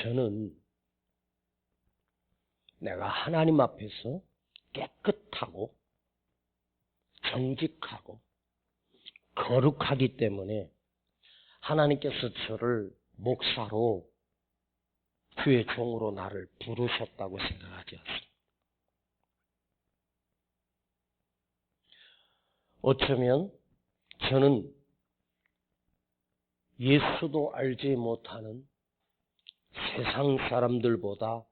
저는 내가 하나님 앞에서 깨끗하고 정직하고 거룩하기 때문에 하나님께서 저를 목사로 그의 종으로 나를 부르셨다고 생각하지 않습니다. 어쩌면 저는 예수도 알지 못하는 세상 사람들보다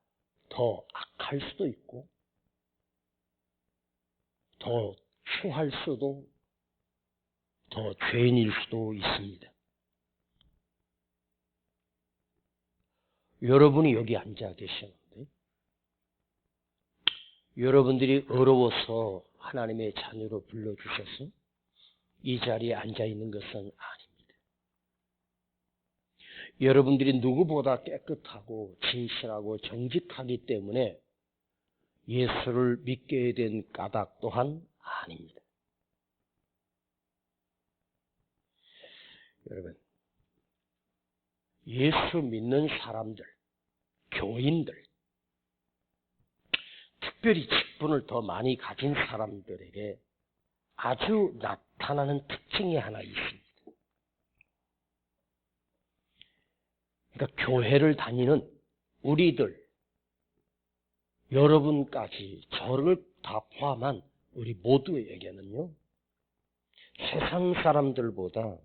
더 악할 수도 있고 더 추할 수도 더 죄인일 수도 있습니다. 여러분이 여기 앉아 계시는데 여러분들이 어려워서 하나님의 자녀로 불러주셔서 이 자리에 앉아 있는 것은 아닙니다. 여러분들이 누구보다 깨끗하고 진실하고 정직하기 때문에 예수를 믿게 된 까닭 또한 아닙니다. 여러분, 예수 믿는 사람들, 교인들, 특별히 직분을 더 많이 가진 사람들에게 아주 나타나는 특징이 하나 있습니다. 그러니까 교회를 다니는 우리들, 여러분까지 저를 다 포함한 우리 모두에게는요, 세상 사람들보다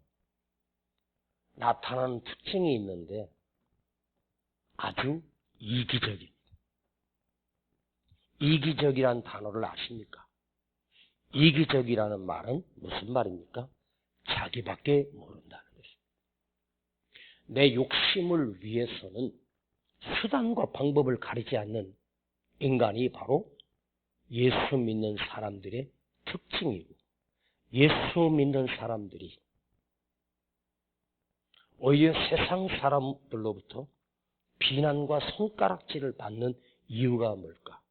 나타나는 특징이 있는데 아주 이기적입니다. 이기적이라는 단어를 아십니까? 이기적이라는 말은 무슨 말입니까? 자기밖에 모른다는 것입니다. 내 욕심을 위해서는 수단과 방법을 가리지 않는 인간이 바로 예수 믿는 사람들의 특징이고, 예수 믿는 사람들이 오히려 세상 사람들로부터 비난과 손가락질을 받는 이유가 뭘까?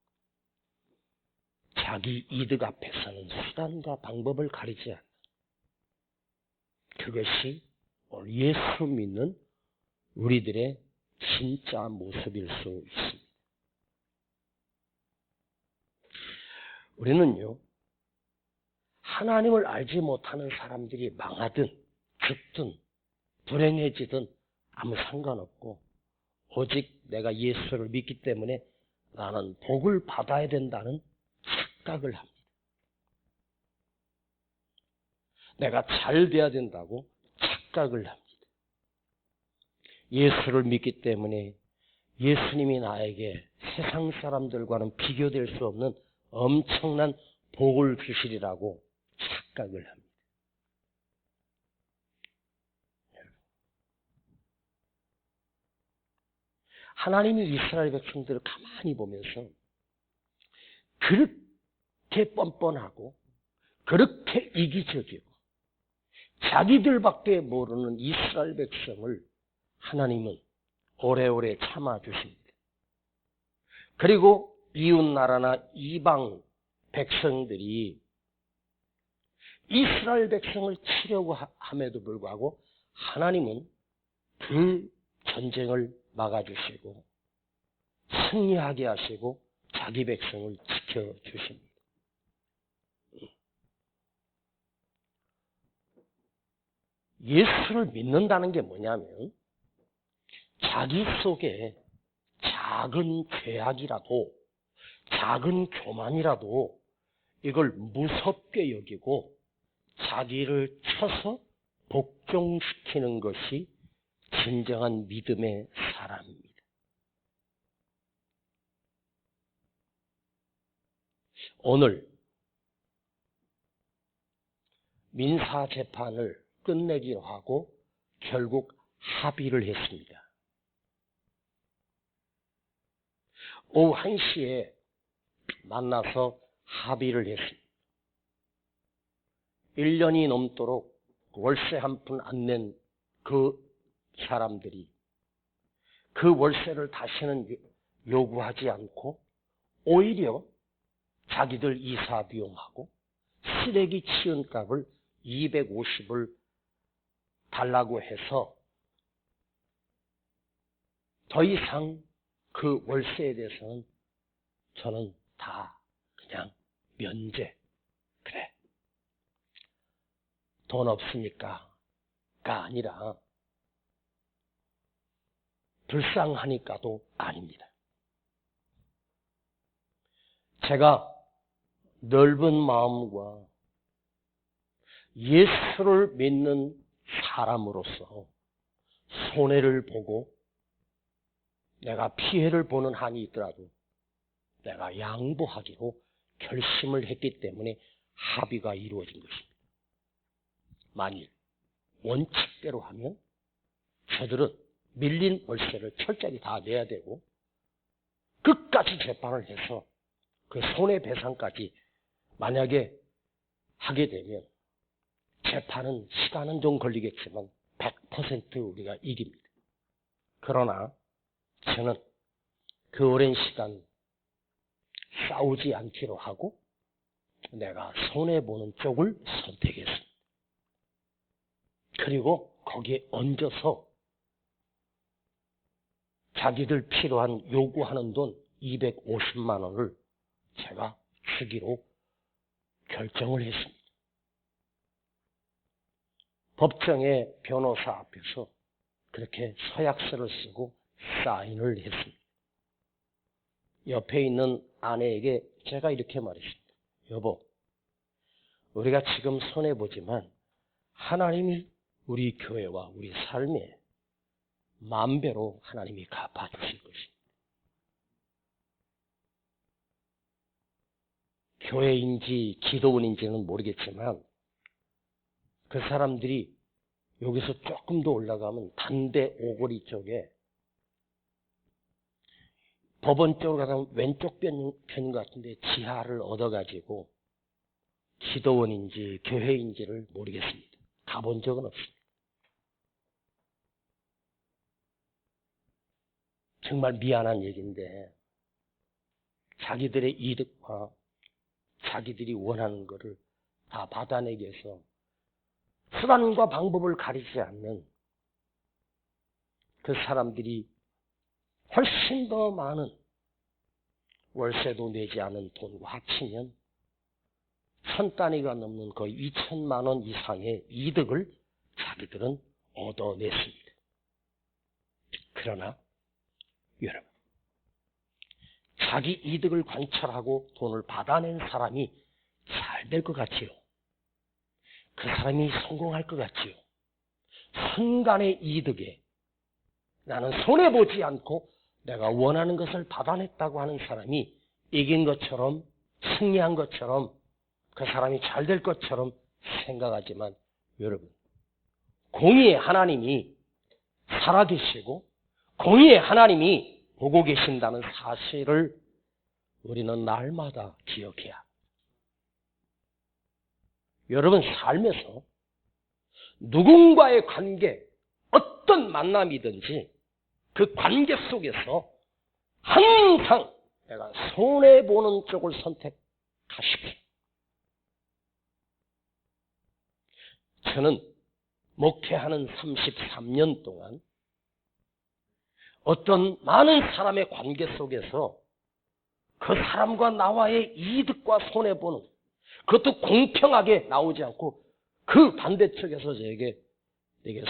자기 이득 앞에서는 수단과 방법을 가리지 않는, 그것이 예수 믿는 우리들의 진짜 모습일 수 있습니다. 우리는요, 하나님을 알지 못하는 사람들이 망하든 죽든 불행해지든 아무 상관없고 오직 내가 예수를 믿기 때문에 나는 복을 받아야 된다는 착각을 합니다. 내가 잘 돼야 된다고 착각을 합니다. 예수를 믿기 때문에 예수님이 나에게 세상 사람들과는 비교될 수 없는 엄청난 복을 주시리라고 착각을 합니다. 하나님이 이스라엘 백성들을 가만히 보면서 그렇게 뻔뻔하고 그렇게 이기적이고 자기들밖에 모르는 이스라엘 백성을 하나님은 오래오래 참아주십니다. 그리고 이웃나라나 이방 백성들이 이스라엘 백성을 치려고 함에도 불구하고 하나님은 그 전쟁을 막아주시고 승리하게 하시고 자기 백성을 지켜주십니다. 예수를 믿는다는 게 뭐냐면 자기 속에 작은 죄악이라도 작은 교만이라도 이걸 무섭게 여기고 자기를 쳐서 복종시키는 것이 진정한 믿음의 사람입니다. 오늘 민사재판을 끝내기로 하고 결국 합의를 했습니다. 오후 1시에 만나서 합의를 했습니다. 1년이 넘도록 월세 한 푼 안 낸 그 사람들이 그 월세를 다시는 요구하지 않고 오히려 자기들 이사 비용하고 쓰레기 치운 값을 250을 달라고 해서 더 이상 그 월세에 대해서는 저는 다 그냥 면제. 그래. 돈 없으니까가 아니라 불쌍하니까도 아닙니다. 제가 넓은 마음과 예수를 믿는 사람으로서 손해를 보고 내가 피해를 보는 한이 있더라도 내가 양보하기로 결심을 했기 때문에 합의가 이루어진 것입니다. 만일 원칙대로 하면 저들은 밀린 월세를 철저히 다 내야 되고 끝까지 재판을 해서 그 손해배상까지 만약에 하게 되면 재판은 시간은 좀 걸리겠지만 100% 우리가 이깁니다. 그러나 저는 그 오랜 시간 싸우지 않기로 하고 내가 손해보는 쪽을 선택했습니다. 그리고 거기에 얹어서 자기들 필요한 요구하는 돈 250만 원을 제가 주기로 결정을 했습니다. 법정의 변호사 앞에서 그렇게 서약서를 쓰고 사인을 했습니다. 옆에 있는 아내에게 제가 이렇게 말했습니다. 여보, 우리가 지금 손해보지만 하나님이 우리 교회와 우리 삶에 만배로 하나님이 갚아주실 것입니다. 교회인지 기도원인지는 모르겠지만 그 사람들이 여기서 조금 더 올라가면 단대 오거리 쪽에 법원 쪽으로 가면 왼쪽 편인 것 같은데 지하를 얻어가지고 기도원인지 교회인지를 모르겠습니다. 가본 적은 없습니다. 정말 미안한 얘기인데 자기들의 이득과 자기들이 원하는 것을 다 받아내기 위해서 수단과 방법을 가리지 않는 그 사람들이 훨씬 더 많은 월세도 내지 않은 돈과 합치면 1000단위가 넘는 거의 2천만 원 이상의 이득을 자기들은 얻어냈습니다. 그러나 여러분, 자기 이득을 관철하고 돈을 받아낸 사람이 잘 될 것 같지요? 그 사람이 성공할 것 같지요? 순간의 이득에 나는 손해보지 않고 내가 원하는 것을 받아냈다고 하는 사람이 이긴 것처럼 승리한 것처럼 그 사람이 잘 될 것처럼 생각하지만 여러분, 공의의 하나님이 살아계시고 공의의 하나님이 보고 계신다는 사실을 우리는 날마다 기억해야 합니다. 여러분 삶에서 누군가의 관계, 어떤 만남이든지 그 관계 속에서 항상 내가 손해보는 쪽을 선택하십시오. 저는 목회하는 33년 동안 어떤 많은 사람의 관계 속에서 그 사람과 나와의 이득과 손해보는, 그것도 공평하게 나오지 않고 그 반대쪽에서 내게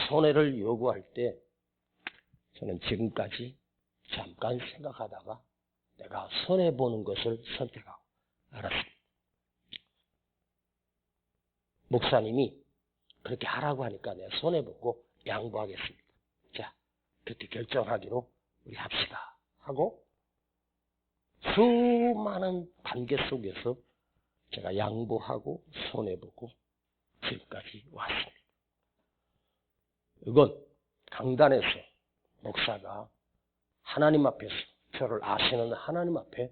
손해를 요구할 때 저는 지금까지 잠깐 생각하다가 내가 손해보는 것을 선택하고 알았습니다. 목사님이 그렇게 하라고 하니까 내가 손해보고 양보하겠습니다. 자, 그렇게 결정하기로 우리 합시다 하고 수많은 관계 속에서 제가 양보하고 손해보고 지금까지 왔습니다. 이건 강단에서 목사가 하나님 앞에서 저를 아시는 하나님 앞에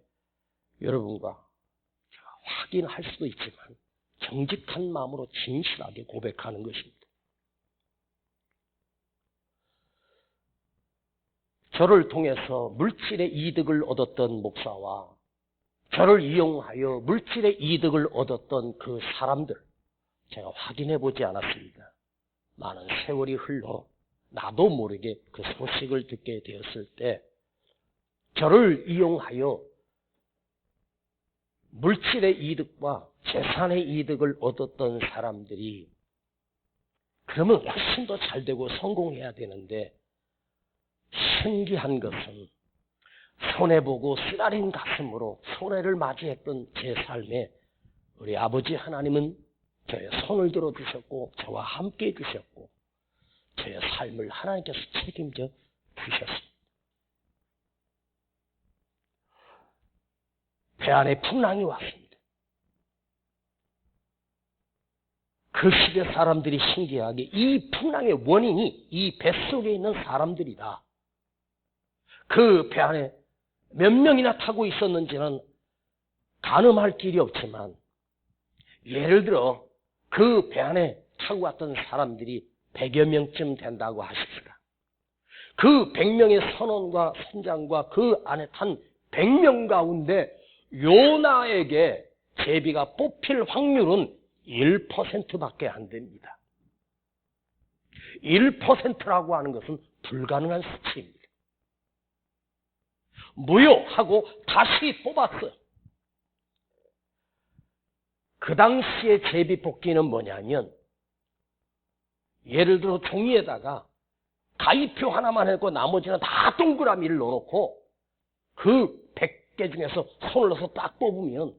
여러분과 제가 확인할 수도 있지만 정직한 마음으로 진실하게 고백하는 것입니다. 저를 통해서 물질의 이득을 얻었던 목사와 저를 이용하여 물질의 이득을 얻었던 그 사람들 제가 확인해 보지 않았습니다. 많은 세월이 흘러 나도 모르게 그 소식을 듣게 되었을 때 저를 이용하여 물질의 이득과 재산의 이득을 얻었던 사람들이 그러면 훨씬 더 잘되고 성공해야 되는데 신기한 것은 손해보고 쓰라린 가슴으로 손해를 맞이했던 제 삶에 우리 아버지 하나님은 저의 손을 들어주셨고 저와 함께 해주셨고 저의 삶을 하나님께서 책임져 주셨습니다. 배 안에 풍랑이 왔습니다. 그 시대 사람들이 신기하게 이 풍랑의 원인이 이 뱃속에 있는 사람들이다. 그 배 안에 몇 명이나 타고 있었는지는 가늠할 길이 없지만 예를 들어 그 배 안에 타고 왔던 사람들이 100여 명쯤 된다고 하십시다. 그 100명의 선원과 선장과 그 안에 탄 100명 가운데 요나에게 제비가 뽑힐 확률은 1%밖에 안 됩니다. 1%라고 하는 것은 불가능한 수치입니다. 무효하고 다시 뽑았어요. 그 당시에 제비뽑기는 뭐냐면 예를 들어 종이에다가 가위표 하나만 했고 나머지는 다 동그라미를 넣어놓고 그 100개 중에서 손을 넣어서 딱 뽑으면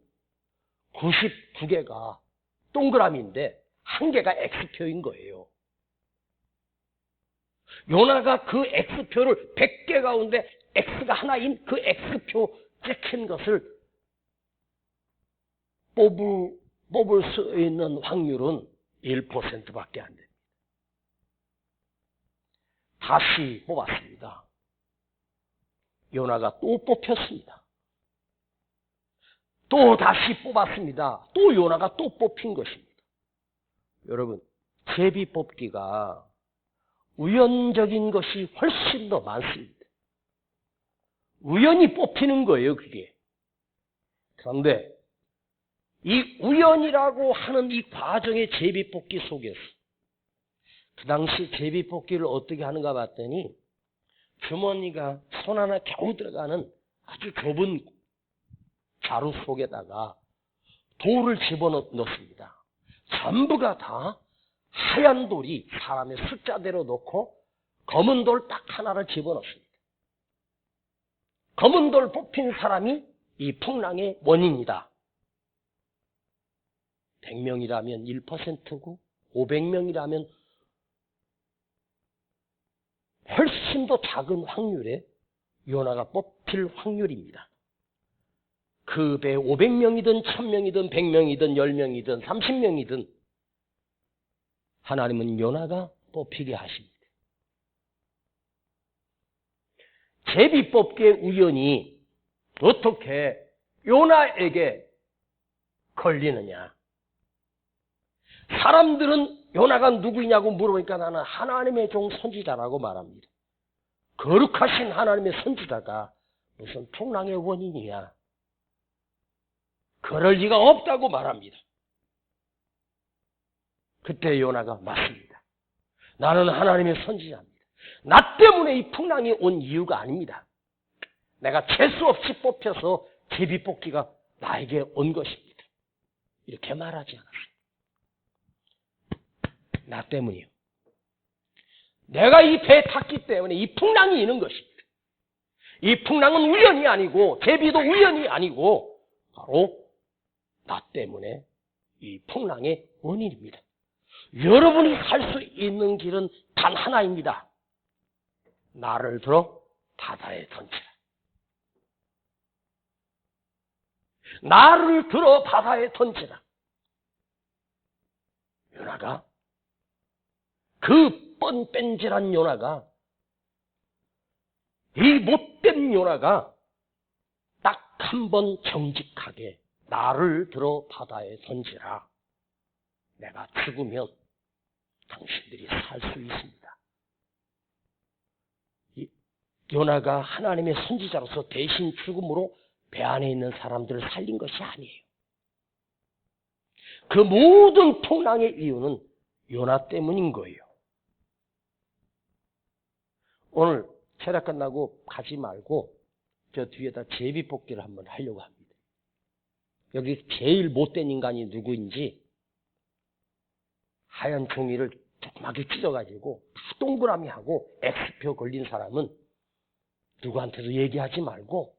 99개가 동그라미인데 한 개가 X표인 거예요. 요나가 그 X표를 100개 가운데 X가 하나인 그 X표 찍힌 것을 뽑을 수 있는 확률은 1%밖에 안 됩니다. 다시 뽑았습니다. 요나가 또 뽑혔습니다. 또 다시 뽑았습니다. 또 요나가 또 뽑힌 것입니다. 여러분, 제비 뽑기가 우연적인 것이 훨씬 더 많습니다. 우연히 뽑히는 거예요, 그게. 그런데 이 우연이라고 하는 이 과정의 제비 뽑기 속에서 그 당시 제비 뽑기를 어떻게 하는가 봤더니 주머니가 손 하나 겨우 들어가는 아주 좁은 자루 속에다가 돌을 집어넣습니다. 전부가 다 하얀 돌이 사람의 숫자대로 넣고 검은 돌 딱 하나를 집어넣습니다. 검은 돌 뽑힌 사람이 이 풍랑의 원인이다. 100명이라면 1%고 500명이라면 훨씬 더 작은 확률에 요나가 뽑힐 확률입니다. 그 배 500명이든 1000명이든 100명이든 10명이든 30명이든 하나님은 요나가 뽑히게 하십니다. 제비 뽑기의 우연이 어떻게 요나에게 걸리느냐? 사람들은 요나가 누구냐고 물어보니까 나는 하나님의 종 선지자라고 말합니다. 거룩하신 하나님의 선지자가 무슨 풍랑의 원인이야? 그럴 리가 없다고 말합니다. 그때 요나가 맞습니다. 나는 하나님의 선지자입니다. 나 때문에 이 풍랑이 온 이유가 아닙니다. 내가 재수 없이 뽑혀서 제비 뽑기가 나에게 온 것입니다. 이렇게 말하지 않았습니다. 나 때문이요. 내가 이 배에 탔기 때문에 이 풍랑이 있는 것입니다. 이 풍랑은 우연이 아니고 제비도 우연이 아니고 바로 나 때문에 이 풍랑의 원인입니다. 여러분이 살 수 있는 길은 단 하나입니다. 나를 들어 바다에 던지라. 나를 들어 바다에 던지라. 요나가 그 뻔뺀질한 요나가 이 못된 요나가 딱 한 번 정직하게 나를 들어 바다에 던지라. 내가 죽으면 당신들이 살 수 있습니다. 요나가 하나님의 선지자로서 대신 죽음으로 배 안에 있는 사람들을 살린 것이 아니에요. 그 모든 풍랑의 이유는 요나 때문인 거예요. 오늘 철학 끝나고 가지 말고 저 뒤에다 제비뽑기를 한번 하려고 합니다. 여기 제일 못된 인간이 누구인지 하얀 종이를 조그맣게 찢어가지고 동그라미 하고 X표 걸린 사람은 누구한테도 얘기하지 말고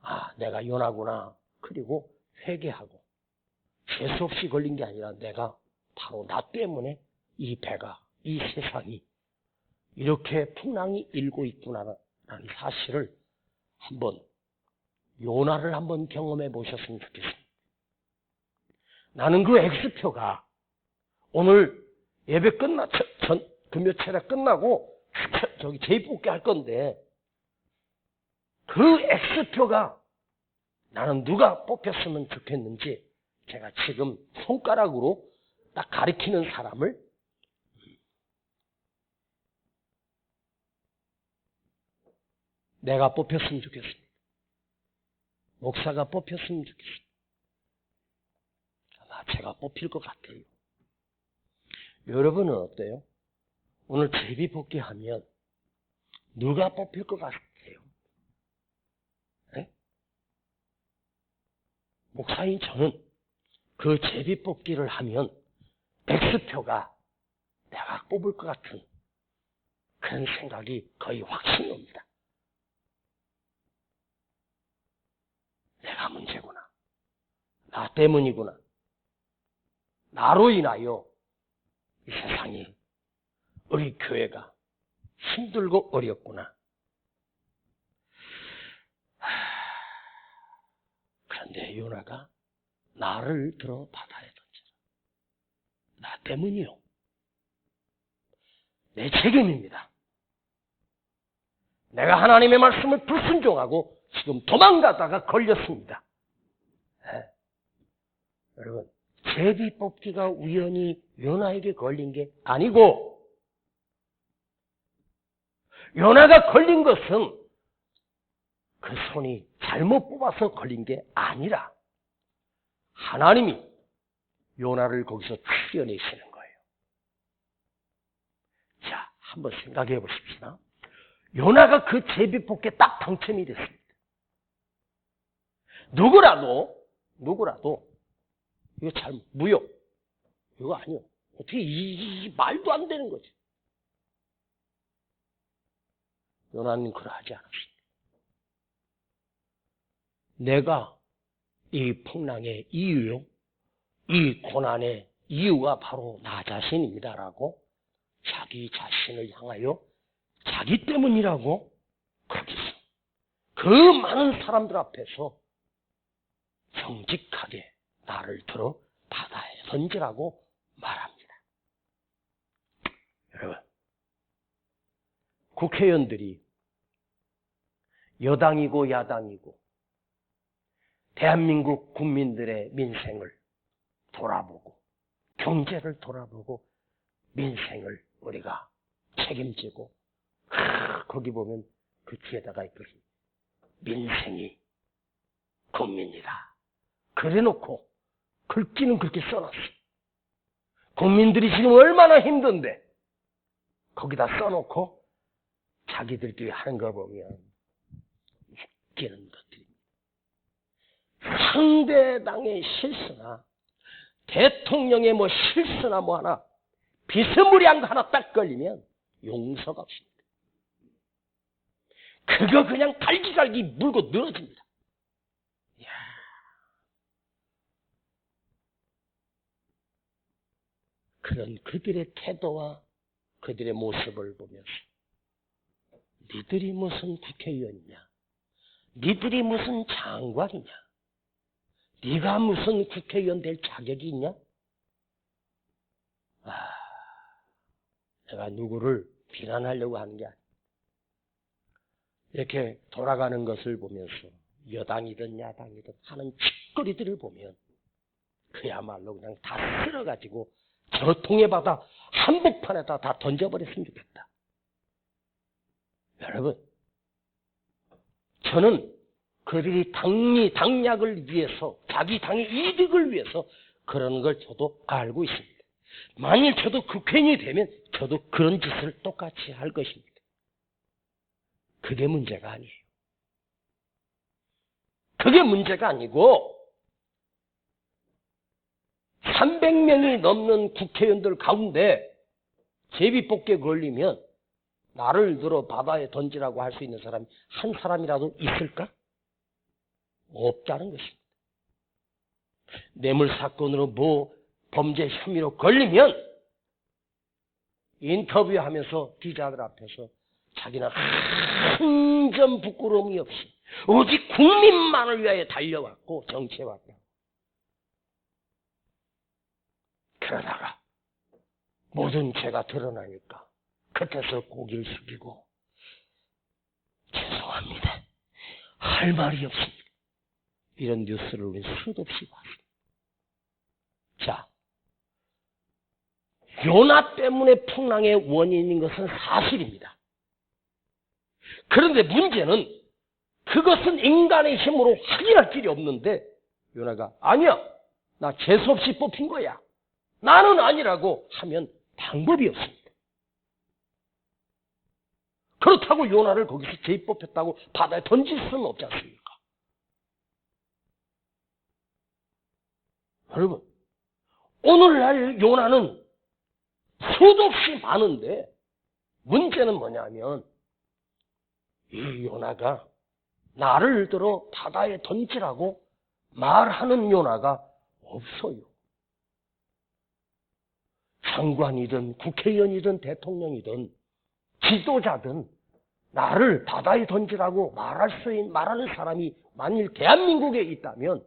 아 내가 요나구나. 그리고 회개하고 재수 없이 걸린 게 아니라 내가 바로 나 때문에 이 배가 이 세상이 이렇게 풍랑이 일고 있구나라는 사실을 한번 요나를 한번 경험해 보셨으면 좋겠습니다. 나는 그 X표가 오늘 예배 금요 철학 끝나고 저기 제비뽑기 할 건데 그 X표가 나는 누가 뽑혔으면 좋겠는지 제가 지금 손가락으로 딱 가리키는 사람을 내가 뽑혔으면 좋겠습니다. 목사가 뽑혔으면 좋겠습니다. 아마 제가 뽑힐 것 같아요. 여러분은 어때요? 오늘 제비뽑기 하면 누가 뽑힐 것 같아요? 네? 목사인 저는 그 제비뽑기를 하면 X표가 내가 뽑을 것 같은 그런 생각이 거의 확신이 옵니다. 내가 문제구나. 나 때문이구나. 나로 인하여 이 세상이 우리 교회가 힘들고 어렵구나. 그런데 요나가 나를 들어 바다에 던져라. 나 때문이요. 내 책임입니다. 내가 하나님의 말씀을 불순종하고 지금 도망가다가 걸렸습니다. 네. 여러분 제비뽑기가 우연히 요나에게 걸린 게 아니고 요나가 걸린 것은 그 손이 잘못 뽑아서 걸린 게 아니라 하나님이 요나를 거기서 출려내시는 거예요. 자, 한번 생각해 보십시다. 요나가 그 제비뽑기에 딱 당첨이 됐습니다. 누구라도 이거 잘못 무효. 이거 아니요. 어떻게 이 말도 안 되는 거지. 요나는 그러하지 않았습니다. 내가 이 풍랑의 이유요, 이 고난의 이유가 바로 나 자신입니다라고 자기 자신을 향하여 자기 때문이라고 거기서 그 많은 사람들 앞에서 정직하게 나를 들어 바다에 던지라고 말합니다. 여러분, 국회의원들이 여당이고 야당이고 대한민국 국민들의 민생을 돌아보고 경제를 돌아보고 민생을 우리가 책임지고 거기 보면 그 뒤에다가 있듯이 민생이 국민이다. 그래놓고 글귀는 그렇게 써놨어. 국민들이 지금 얼마나 힘든데 거기다 써놓고 자기들끼리 하는 거 보면 웃기는 것들입니다. 상대당의 실수나 대통령의 뭐 실수나 뭐 하나 비스무리한 거 하나 딱 걸리면 용서가 없습니다. 그거 그냥 갈기갈기 물고 늘어집니다. 이야. 그런 그들의 태도와 그들의 모습을 보면서 니들이 무슨 국회의원이냐? 니들이 무슨 장관이냐? 네가 무슨 국회의원 될 자격이 있냐? 내가 누구를 비난하려고 하는 게 아니야. 이렇게 돌아가는 것을 보면서 여당이든 야당이든 하는 짓거리들을 보면 그야말로 그냥 다 쓸어가지고 저 통해바다 한복판에다 다 던져버렸으면 좋겠다. 여러분, 저는 그들이 당약을 위해서 자기 당의 이득을 위해서 그러는 걸 저도 알고 있습니다. 만일 저도 국회의원이 되면 저도 그런 짓을 똑같이 할 것입니다. 그게 문제가 아니에요. 그게 문제가 아니고 300명이 넘는 국회의원들 가운데 제비뽑기에 걸리면 나를 들어 바다에 던지라고 할 수 있는 사람이 한 사람이라도 있을까? 없다는 것입니다. 뇌물 사건으로 뭐 범죄 혐의로 걸리면 인터뷰하면서 기자들 앞에서 자기는 한 점 부끄러움이 없이 오직 국민만을 위하여 달려왔고 정치해왔다. 그러다가 모든 죄가 드러나니까 그때서 고개를 숙이고 죄송합니다. 할 말이 없습니다. 이런 뉴스를 우리 수도 없이 봤습니다. 자, 요나 때문에 풍랑의 원인인 것은 사실입니다. 그런데 문제는 그것은 인간의 힘으로 확인할 길이 없는데 요나가 아니야, 나 재수없이 뽑힌 거야, 나는 아니라고 하면 방법이 없습니다. 그렇다고 요나를 거기서 제일 뽑혔다고 바다에 던질 수는 없지 않습니까? 여러분, 오늘날 요나는 수도 없이 많은데 문제는 뭐냐면 이 요나가 나를 들어 바다에 던지라고 말하는 요나가 없어요. 장관이든 국회의원이든 대통령이든 지도자든 나를 바다에 던지라고 말하는 사람이 만일 대한민국에 있다면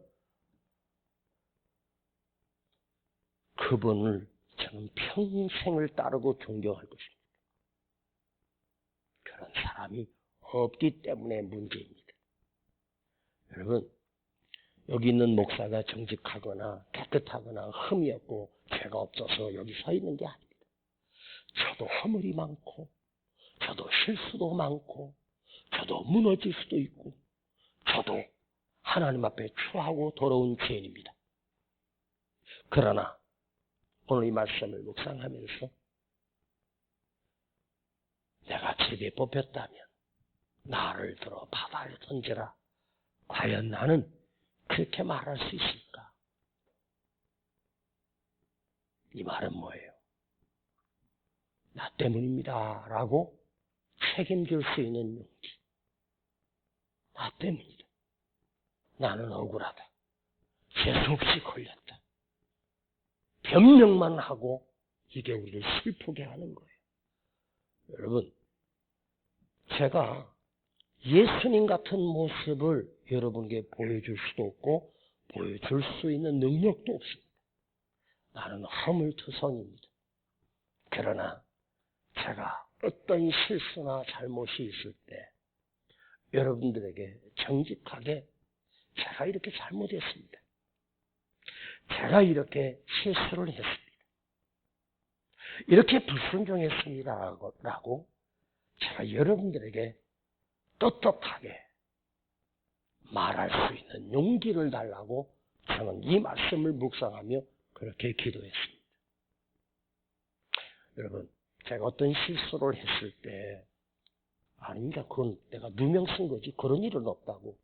그분을 저는 평생을 따르고 존경할 것입니다. 그런 사람이 없기 때문에 문제입니다. 여러분, 여기 있는 목사가 정직하거나 깨끗하거나 흠이 없고 죄가 없어서 여기 서 있는 게 아닙니다. 저도 허물이 많고 저도 실수도 많고 저도 무너질 수도 있고 저도 하나님 앞에 추하고 더러운 죄인입니다. 그러나 오늘 이 말씀을 묵상하면서 내가 제비에 뽑혔다면 나를 들어 바다에 던지라. 과연 나는 그렇게 말할 수 있을까? 이 말은 뭐예요? 나 때문입니다 라고 책임질 수 있는 용기. 나 때문이다. 나는 억울하다. 재수없이 걸렸다. 변명만 하고 이게 우리를 슬프게 하는 거예요. 여러분, 제가 예수님 같은 모습을 여러분께 보여줄 수도 없고 보여줄 수 있는 능력도 없습니다. 나는 허물투성입니다. 그러나 제가 어떤 실수나 잘못이 있을 때 여러분들에게 정직하게 제가 이렇게 잘못했습니다. 제가 이렇게 실수를 했습니다. 이렇게 불순종했습니다라고 제가 여러분들에게 떳떳하게 말할 수 있는 용기를 달라고 저는 이 말씀을 묵상하며 그렇게 기도했습니다. 여러분, 제가 어떤 실수를 했을 때 아닙니다. 그건 내가 누명 쓴 거지 그런 일은 없다고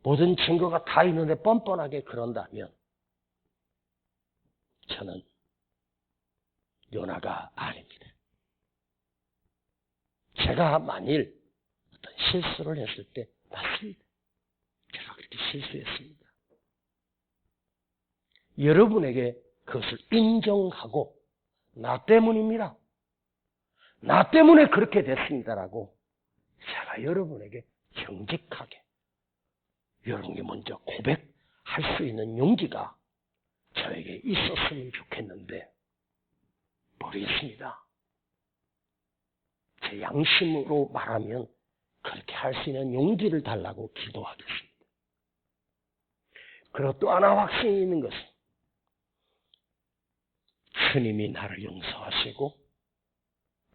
모든 증거가 다 있는데 뻔뻔하게 그런다면 저는 요나가 아닙니다. 제가 만일 어떤 실수를 했을 때 맞습니다. 제가 그렇게 실수했습니다. 여러분에게 그것을 인정하고 나 때문입니다. 나 때문에 그렇게 됐습니다라고 제가 여러분에게 정직하게 여러분이 먼저 고백할 수 있는 용기가 저에게 있었으면 좋겠는데 모르겠습니다. 제 양심으로 말하면 그렇게 할 수 있는 용기를 달라고 기도하겠습니다. 그리고 또 하나 확신이 있는 것은 주님이 나를 용서하시고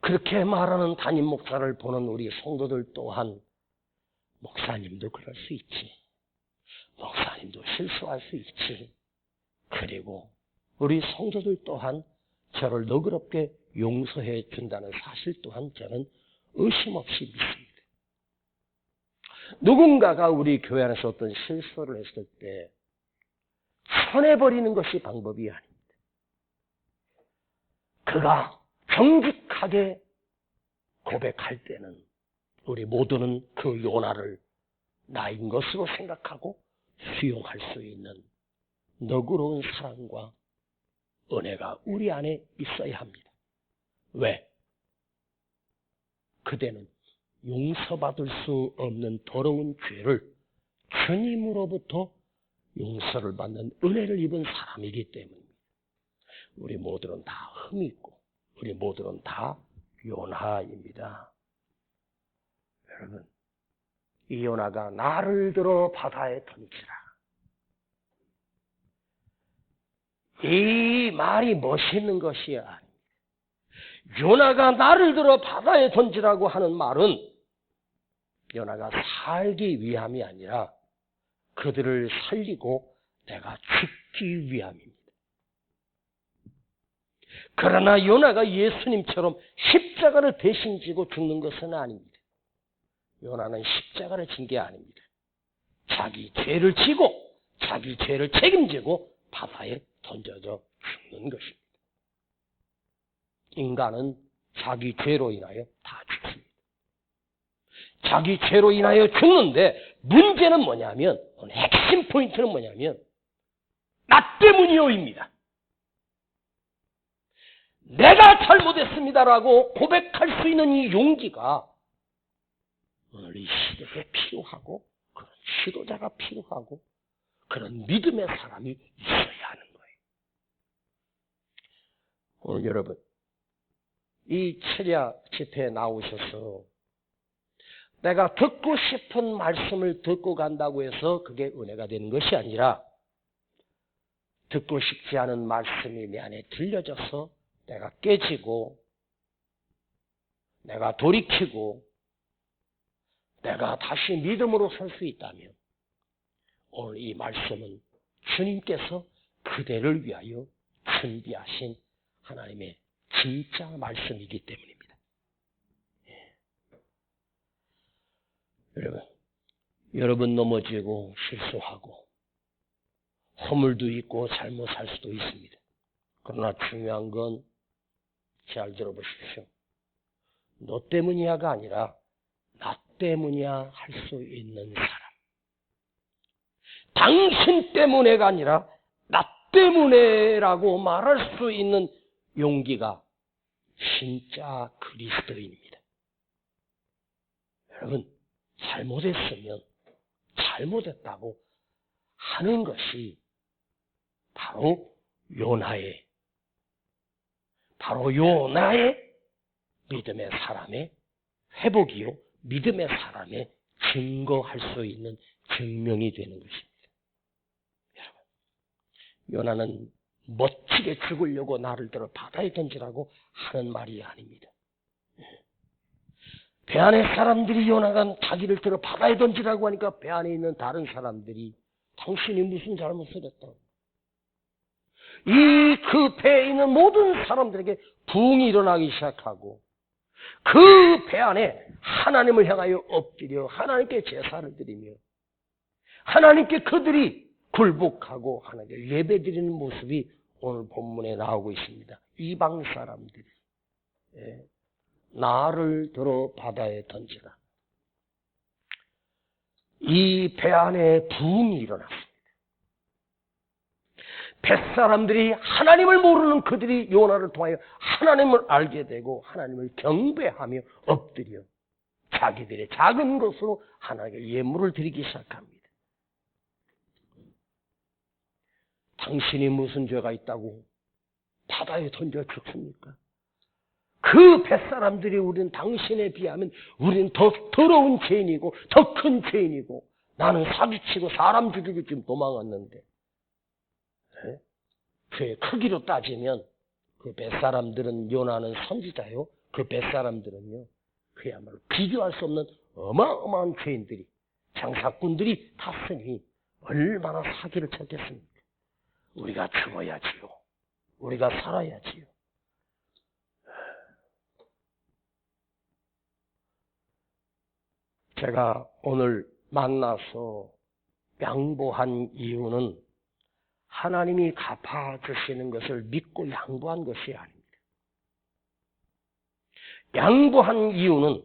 그렇게 말하는 담임 목사를 보는 우리 성도들 또한 목사님도 그럴 수 있지. 목사님도 실수할 수 있지. 그리고 우리 성도들 또한 저를 너그럽게 용서해 준다는 사실 또한 저는 의심 없이 믿습니다. 누군가가 우리 교회 안에서 어떤 실수를 했을 때 쳐내버리는 것이 방법이 아닙니다. 그가 정직하게 고백할 때는 우리 모두는 그 요나를 나인 것으로 생각하고 수용할 수 있는 너그러운 사랑과 은혜가 우리 안에 있어야 합니다. 왜? 그대는 용서받을 수 없는 더러운 죄를 주님으로부터 용서를 받는 은혜를 입은 사람이기 때문입니다. 우리 모두는 다 흠이 있고 우리 모두는 다 요나입니다. 여러분, 이 요나가 나를 들어 바다에 던지라. 이 말이 멋있는 것이 아닙니다. 요나가 나를 들어 바다에 던지라고 하는 말은 요나가 살기 위함이 아니라 그들을 살리고 내가 죽기 위함입니다. 그러나 요나가 예수님처럼 십자가를 대신 지고 죽는 것은 아닙니다. 요나는 십자가를 진 게 아닙니다. 자기 죄를 지고 자기 죄를 책임지고 바다에 던져져 죽는 것입니다. 인간은 자기 죄로 인하여 다 죽습니다. 자기 죄로 인하여 죽는데 문제는 뭐냐면, 핵심 포인트는 뭐냐면 나 때문이요입니다. 내가 잘못했습니다라고 고백할 수 있는 이 용기가 오늘 이 시대에 필요하고, 그런 지도자가 필요하고, 그런 믿음의 사람이 있어야 하는 거예요. 오늘 여러분, 이 철야 집회에 나오셔서 내가 듣고 싶은 말씀을 듣고 간다고 해서 그게 은혜가 되는 것이 아니라, 듣고 싶지 않은 말씀이 내 안에 들려져서 내가 깨지고, 내가 돌이키고, 내가 다시 믿음으로 설 수 있다면 오늘 이 말씀은 주님께서 그대를 위하여 준비하신 하나님의 진짜 말씀이기 때문입니다. 여러분 넘어지고 실수하고 허물도 있고 잘못할 수도 있습니다. 그러나 중요한 건 잘 들어보십시오. 너 때문이야가 아니라 나 때문이야 할 수 있는 사람. 당신 때문에가 아니라 나 때문에라고 말할 수 있는 용기가 진짜 그리스도인입니다. 여러분, 잘못했으면 잘못했다고 하는 것이 바로 요나의 믿음의 사람의 회복이요, 믿음의 사람의 증거할 수 있는 증명이 되는 것입니다. 여러분, 요나는 멋지게 죽으려고 나를 들어 바다에 던지라고 하는 말이 아닙니다. 배 안에 사람들이 요나가 자기를 들어 바다에 던지라고 하니까 배 안에 있는 다른 사람들이 당신이 무슨 잘못을 했다고, 그 배에 있는 모든 사람들에게 부흥이 일어나기 시작하고, 그 배 안에 하나님을 향하여 엎드려 하나님께 제사를 드리며 하나님께 그들이 굴복하고 하나님께 예배드리는 모습이 오늘 본문에 나오고 있습니다. 이방 사람들이 나를 들어 바다에 던지라. 이 배 안에 부흥이 일어났습니다. 뱃사람들이, 하나님을 모르는 그들이 요나를 통하여 하나님을 알게 되고 하나님을 경배하며 엎드려 자기들의 작은 것으로 하나님께 예물을 드리기 시작합니다. 당신이 무슨 죄가 있다고 바다에 던져 죽습니까? 그 뱃사람들이 우리는 당신에 비하면 우리는 더 더러운 죄인이고 더 큰 죄인이고, 나는 사기치고 사람 죽이고 지금 도망왔는데, 그의 크기로 따지면 그 뱃사람들은, 요나는 선지자요, 그 뱃사람들은요 그야말로 비교할 수 없는 어마어마한 죄인들이, 장사꾼들이 탔으니 얼마나 사기를 쳤겠습니까? 우리가 죽어야지요, 우리가 살아야지요. 제가 오늘 만나서 양보한 이유는 하나님이 갚아주시는 것을 믿고 양보한 것이 아닙니다. 양보한 이유는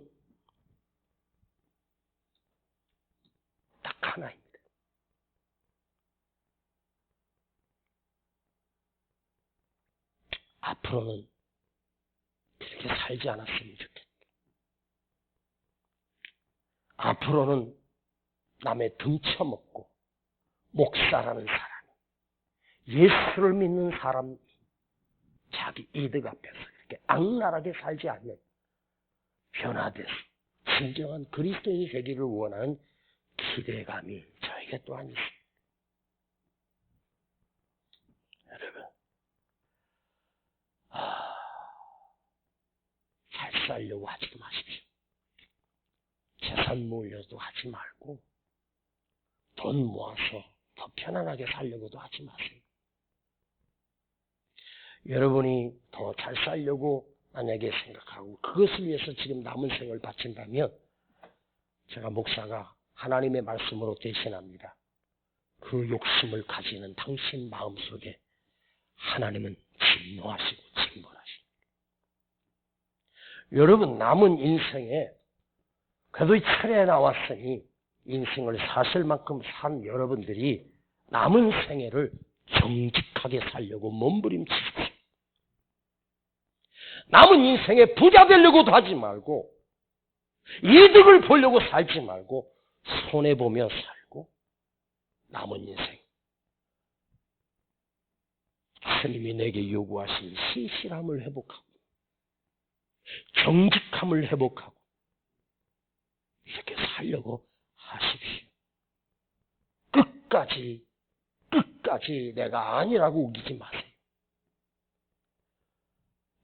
딱 하나입니다. 앞으로는 그렇게 살지 않았으면 좋겠다. 앞으로는 남의 등쳐먹고 목사라는 사람이, 예수를 믿는 사람이 자기 이득 앞에서 이렇게 악랄하게 살지 않는 변화돼서 진정한 그리스도인이 되기를 원하는 기대감이 저에게 또한 있습니다. 여러분, 잘 살려고 하지 마십시오. 재산 모으려도 하지 말고 돈 모아서 더 편안하게 살려고도 하지 마세요. 여러분이 더 잘 살려고 만약에 생각하고 그것을 위해서 지금 남은 생을 바친다면 제가 목사가 하나님의 말씀으로 대신합니다. 그 욕심을 가지는 당신 마음속에 하나님은 진노하시고 징벌하십니다. 여러분, 남은 인생에 그래도 이 철에 나왔으니 인생을 사실 만큼 산 여러분들이 남은 생애를 정직하게 살려고 몸부림치십시오. 남은 인생에 부자 되려고도 하지 말고 이득을 보려고 살지 말고 손해보며 살고 남은 인생 하나님이 내게 요구하신 신실함을 회복하고 정직함을 회복하고 이렇게 살려고 하십시오. 끝까지 내가 아니라고 우기지 마세요.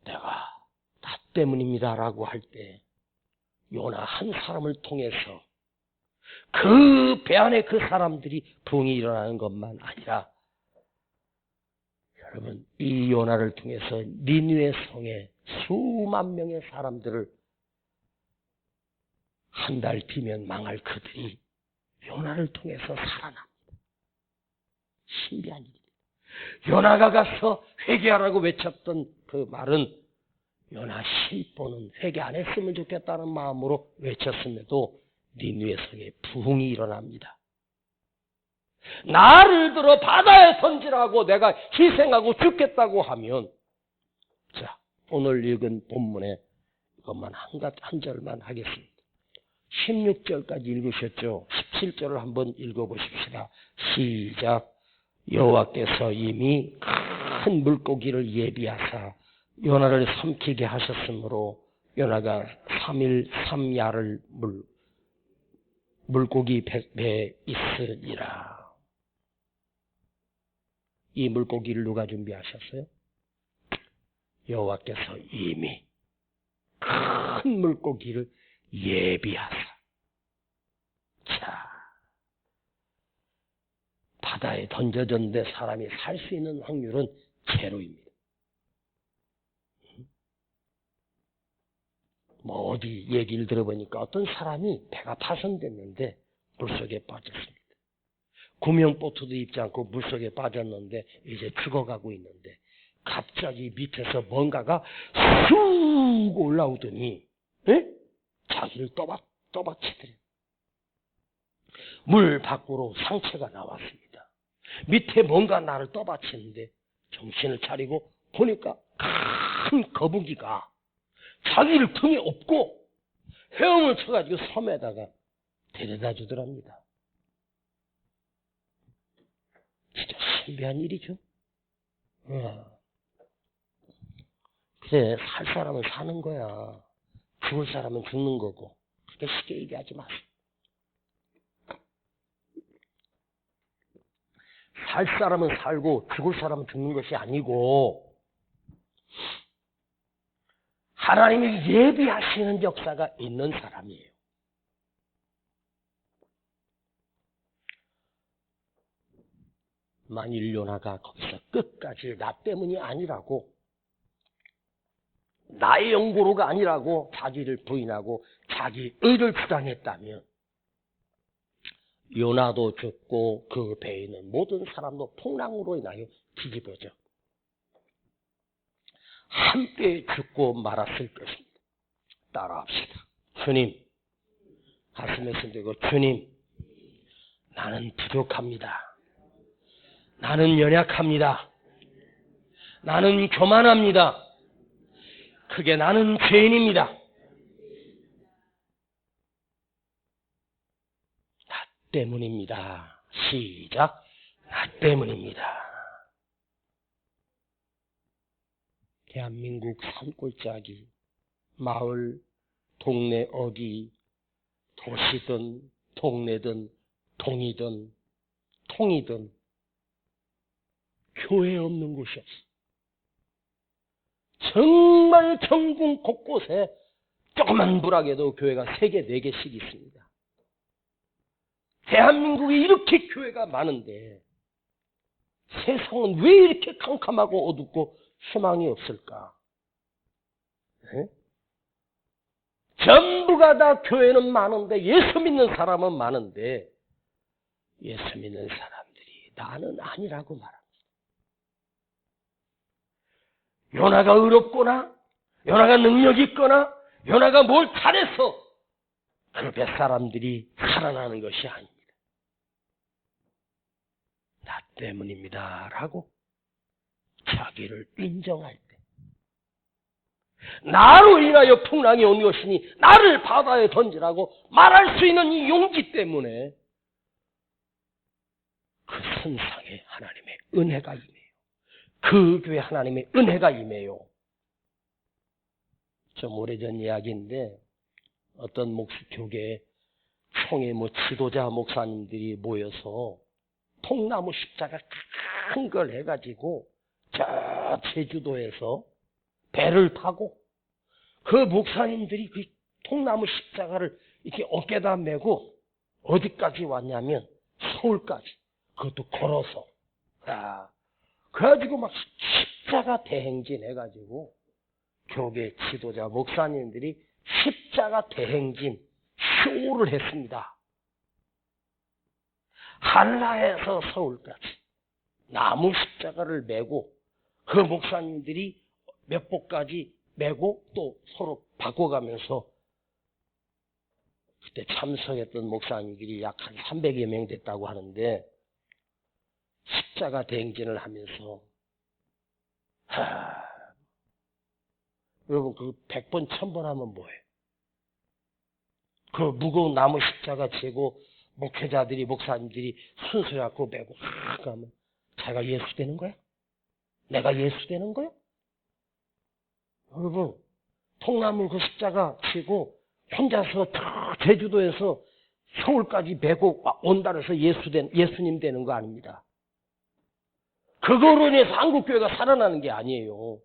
내가 나 때문입니다라고 할 때 요나 한 사람을 통해서 그 배 안에 그 사람들이 부흥이 일어나는 것만 아니라 여러분, 이 요나를 통해서 니느웨 성에 수만 명의 사람들을 한 달 뒤면 망할 그들이 요나를 통해서 살아납니다. 신비한 일입니다. 요나가 가서 회개하라고 외쳤던 그 말은 요나 실보는 회개 안 했으면 좋겠다는 마음으로 외쳤음에도 니느웨 성에 부흥이 일어납니다. 나를 들어 바다에 던지라고 내가 희생하고 죽겠다고 하면, 자, 오늘 읽은 본문에 이것만 한 절만 하겠습니다. 16절까지 읽으셨죠? 17절을 한번 읽어보십시다. 시작. 여호와께서 이미 큰 물고기를 예비하사 요나를 삼키게 하셨으므로 요나가 3일 3야를 물고기 배에 있으리라. 이 물고기를 누가 준비하셨어요? 여호와께서 이미 큰 물고기를 예비하사. 자, 바다에 던져졌는데 사람이 살 수 있는 확률은 제로입니다. 뭐 어디 얘기를 들어보니까 어떤 사람이 배가 파손됐는데 물속에 빠졌습니다. 구명보트도 입지 않고 물속에 빠졌는데 이제 죽어가고 있는데 갑자기 밑에서 뭔가가 쑥 올라오더니 자기를 떠받치더래요. 물 밖으로 상체가 나왔습니다. 밑에 뭔가 나를 떠받치는데 정신을 차리고 보니까 큰 거북이가 자기를 등에 업고 헤엄을 쳐가지고 섬에다가 데려다 주더랍니다. 진짜 신비한 일이죠. 그래, 살 사람은 사는 거야. 죽을 사람은 죽는 거고. 그렇게 쉽게 얘기하지 마세요. 살 사람은 살고 죽을 사람은 죽는 것이 아니고 하나님이 예비하시는 역사가 있는 사람이에요. 만일 요나가 거기서 끝까지 나 때문이 아니라고, 나의 연고로가 아니라고 자기를 부인하고 자기 의를 주장했다면 요나도 죽고 그 배에 있는 모든 사람도 풍랑으로 인하여 뒤집어져 함께 죽고 말았을 것입니다. 따라합시다. 주님, 가슴에 손들고 주님, 나는 부족합니다. 나는 연약합니다. 나는 교만합니다. 크게 나는 죄인입니다. 나 때문입니다. 시작. 나 때문입니다. 대한민국 산골짜기, 마을, 동네 어디, 도시든 동네든 동이든 통이든 교회 없는 곳이 없어. 정말 전국 곳곳에 조그만 부락에도 교회가 3개, 4개씩 있습니다. 대한민국에 이렇게 교회가 많은데 세상은 왜 이렇게 캄캄하고 어둡고 희망이 없을까? 네? 전부가 다 교회는 많은데 예수 믿는 사람은 많은데 예수 믿는 사람들이 나는 아니라고 말합니다. 요나가 의롭거나 요나가 능력이 있거나 요나가 뭘 잘해서 그 뱃사람들이 살아나는 것이 아닙니다. 나 때문입니다 라고 자기를 인정할 때, 나로 인하여 풍랑이 온 것이니 나를 바다에 던지라고 말할 수 있는 이 용기 때문에 그 선상에 하나님의 은혜가 임해요. 그 교회 하나님의 은혜가 임해요. 좀 오래전 이야기인데 어떤 교계에 총회 지도자 목사님들이 모여서 통나무 십자가 큰 걸 해가지고 저 제주도에서 배를 타고 그 목사님들이 그 통나무 십자가를 이렇게 어깨에다 메고 어디까지 왔냐면 서울까지, 그것도 걸어서. 그래가지고 막 십자가 대행진 해가지고 교계 지도자 목사님들이 십자가 대행진 쇼를 했습니다. 한라에서 서울까지 나무 십자가를 메고 그 목사님들이 몇 복까지 메고 또 서로 바꿔가면서 그때 참석했던 목사님들이 약 한 300여 명 됐다고 하는데 십자가 대행진을 하면서 여러분 그 100번 1000번 하면 뭐예요? 그 무거운 나무 십자가 지고 목회자들이 목사님들이 순서 갖고 메고 하면 자기가 예수 되는 거야? 내가 예수 되는 거야? 여러분 통나무 그 십자가 지고 혼자서 제주도에서 서울까지 메고 온다 해서 예수님 되는 거 아닙니다. 그거로 인해서 한국교회가 살아나는 게 아니에요.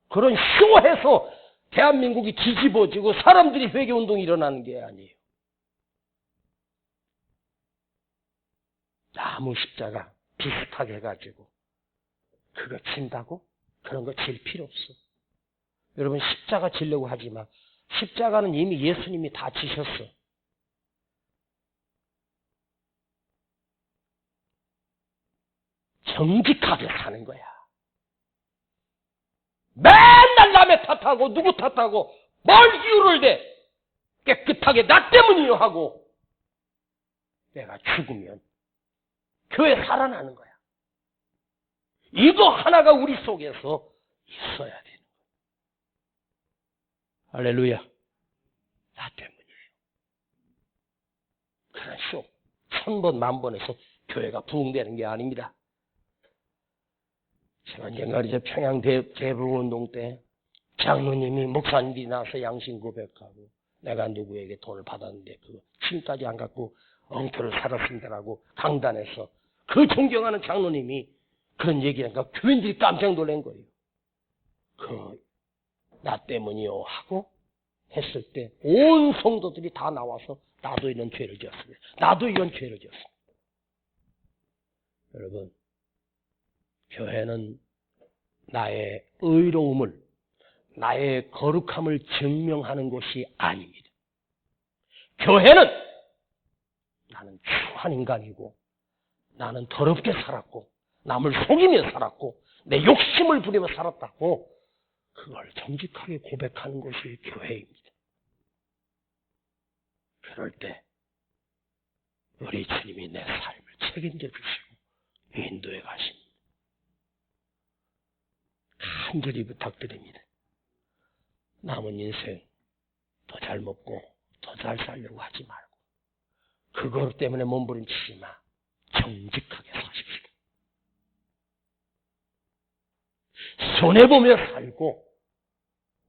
그런 쇼해서 대한민국이 뒤집어지고 사람들이 회개운동이 일어나는 게 아니에요. 나무 십자가 비슷하게 해가지고 그거 진다고? 그런 거 질 필요 없어. 여러분 십자가 지려고 하지 마. 십자가는 이미 예수님이 다 지셨어. 정직하게 사는 거야. 맨날 남의 탓하고 누구 탓하고 뭘 이유를 대? 깨끗하게 나 때문이요 하고 내가 죽으면 교회 살아나는 거야. 이거 하나가 우리 속에서 있어야 되는 거야. 할렐루야. 나 때문이에요. 그런 쇼 1000번 만번에서 교회가 부흥되는 게 아닙니다. 제가 언젠가 저 평양 대부흥운동 때 장로님이 목사님이 나서 양심 고백하고 내가 누구에게 돈을 받았는데 그거 지금까지 안 갖고 엉터를 살았습니다라고 강단에서 그 존경하는 장로님이 그런 얘기하니까 교인들이 깜짝 놀란 거예요. 나 때문이요 하고 했을 때 온 성도들이 다 나와서 나도 이런 죄를 지었습니다. 나도 이런 죄를 지었습니다. 여러분 교회는 나의 의로움을, 나의 거룩함을 증명하는 곳이 아닙니다. 교회는 나는 추한 인간이고 나는 더럽게 살았고 남을 속이며 살았고 내 욕심을 부리며 살았다고 그걸 정직하게 고백하는 것이 교회입니다. 그럴 때 우리 주님이 내 삶을 책임져 주시고 인도해 가십니다. 간절히 부탁드립니다. 남은 인생 더 잘 먹고 더 잘 살려고 하지 말고 그것 때문에 몸부림치지 마. 정직하게 사십시오. 손해보며 살고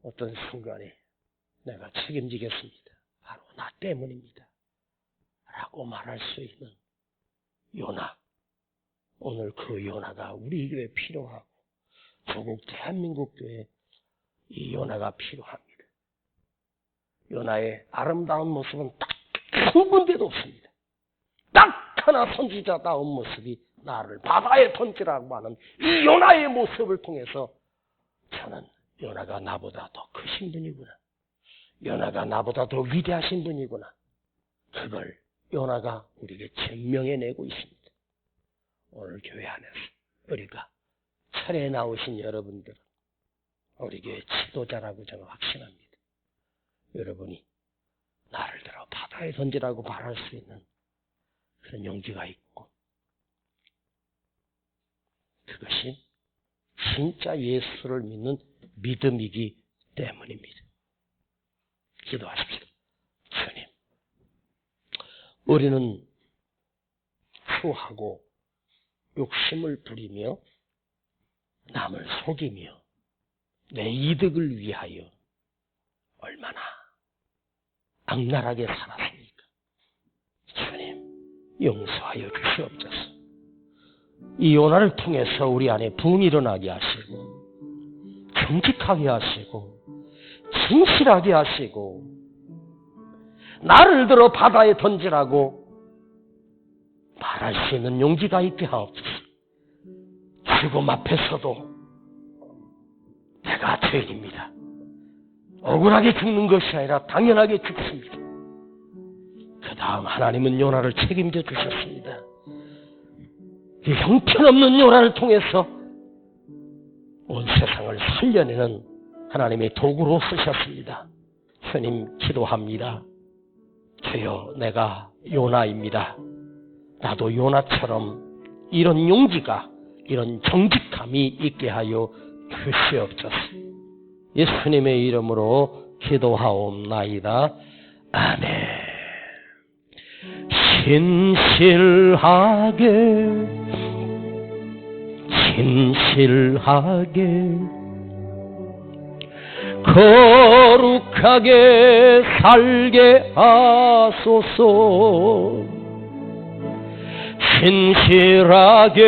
어떤 순간에 내가 책임지겠습니다. 바로 나 때문입니다. 라고 말할 수 있는 요나. 오늘 그 요나가 우리 교회에 필요하고 조국 대한민국 교회에 이 요나가 필요합니다. 요나의 아름다운 모습은 딱 한 군데도 없습니다. 딱 하나 선지자다운 모습이 나를 바다에 던지라고 하는 이 요나의 모습을 통해서 저는 요나가 나보다 더 크신 분이구나. 요나가 나보다 더 위대하신 분이구나. 그걸 요나가 우리에게 증명해내고 있습니다. 오늘 교회 안에서 우리가 차례에 나오신 여러분들은 우리 교회 지도자라고 저는 확신합니다. 여러분이 나를 들어 바다에 던지라고 말할 수 있는 그런 용기가 있고 그것이 진짜 예수를 믿는 믿음이기 때문입니다. 기도하십시오. 주님, 우리는 추하고 욕심을 부리며 남을 속이며 내 이득을 위하여 얼마나 악랄하게 살았습니까? 주님, 용서하여 주시옵소서. 이 요나를 통해서 우리 안에 부흥이 일어나게 하시고 정직하게 하시고 진실하게 하시고 나를 들어 바다에 던지라고 말할 수 있는 용기가 있게 하옵소서. 죽음 앞에서도 내가 죄인입니다. 억울하게 죽는 것이 아니라 당연하게 죽습니다. 그 다음 하나님은 요나를 책임져 주셨습니다. 그 형편없는 요나를 통해서 온 세상을 살려내는 하나님의 도구로 쓰셨습니다. 주님 기도합니다. 주여, 내가 요나입니다. 나도 요나처럼 이런 용기가, 이런 정직함이 있게 하여 주시옵소서. 예수님의 이름으로 기도하옵나이다. 아멘. 진실하게 거룩하게 살게 하소서. 진실하게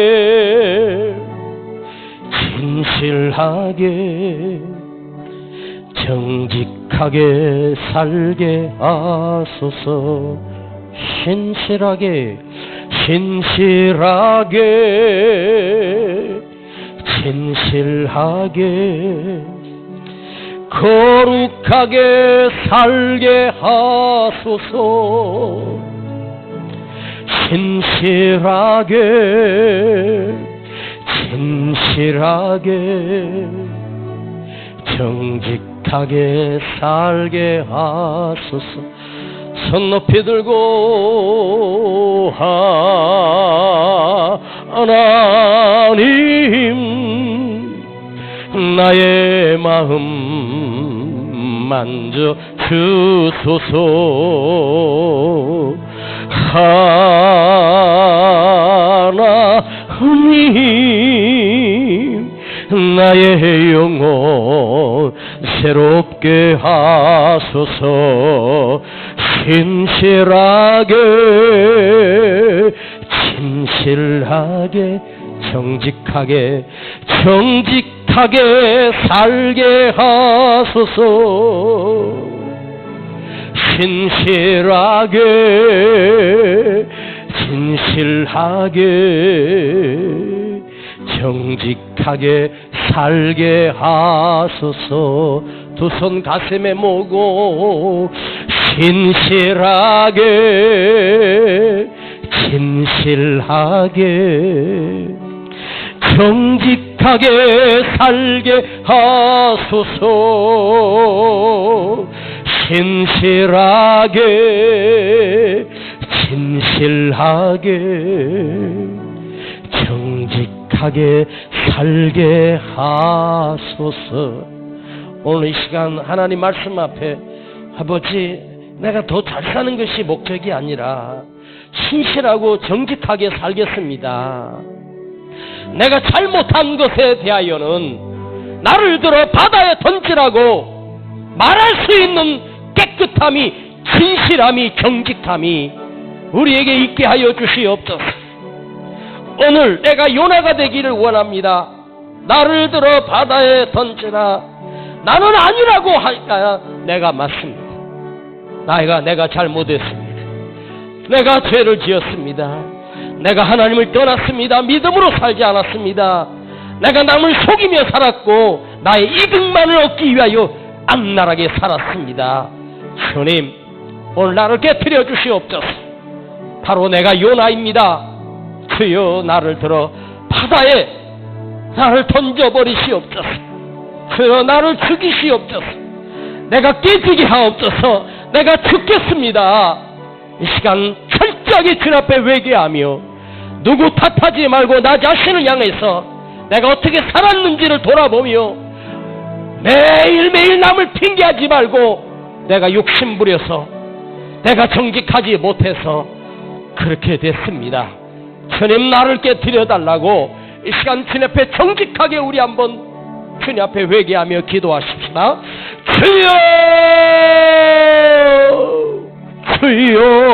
정직하게 살게 하소서. 진실하게 거룩하게 살게 하소서. 진실하게 정직하게 살게 하소서. 손 높이 들고 하나님, 나의 마음 만져 주소서. 하나님, 나의 영혼 새롭게 하소서. 진실하게 정직하게 살게 하소서. 진실하게 정직하게 살게 하소서. 두 손 가슴에 모으고 진실하게 정직하게 살게 하소서. 진실하게 정직하게 살게 하소서. 오늘 이 시간 하나님 말씀 앞에 아버지, 내가 더 잘 사는 것이 목적이 아니라 신실하고 정직하게 살겠습니다. 내가 잘못한 것에 대하여는 나를 들어 바다에 던지라고 말할 수 있는 깨끗함이, 진실함이, 정직함이 우리에게 있게 하여 주시옵소서. 오늘 내가 요나가 되기를 원합니다. 나를 들어 바다에 던지라. 나는 아니라고 할까? 내가 맞습니다. 내가 잘못했습니다. 내가 죄를 지었습니다. 내가 하나님을 떠났습니다. 믿음으로 살지 않았습니다. 내가 남을 속이며 살았고 나의 이득만을 얻기 위하여 악랄하게 살았습니다. 주님, 오늘 나를 깨트려 주시옵소서. 바로 내가 요나입니다. 주여, 나를 들어 바다에 나를 던져버리시옵소서. 주여, 나를 죽이시옵소서. 내가 깨지게 하옵소서. 내가 죽겠습니다. 이 시간 철저하게 주님 앞에 회개하며 누구 탓하지 말고 나 자신을 향해서 내가 어떻게 살았는지를 돌아보며 매일매일 남을 핑계하지 말고 내가 욕심부려서 내가 정직하지 못해서 그렇게 됐습니다. 주님, 나를 깨트려 달라고 이 시간 주님 앞에 정직하게 우리 한번 주님 앞에 회개하며 기도하십시다. 주여, 주여.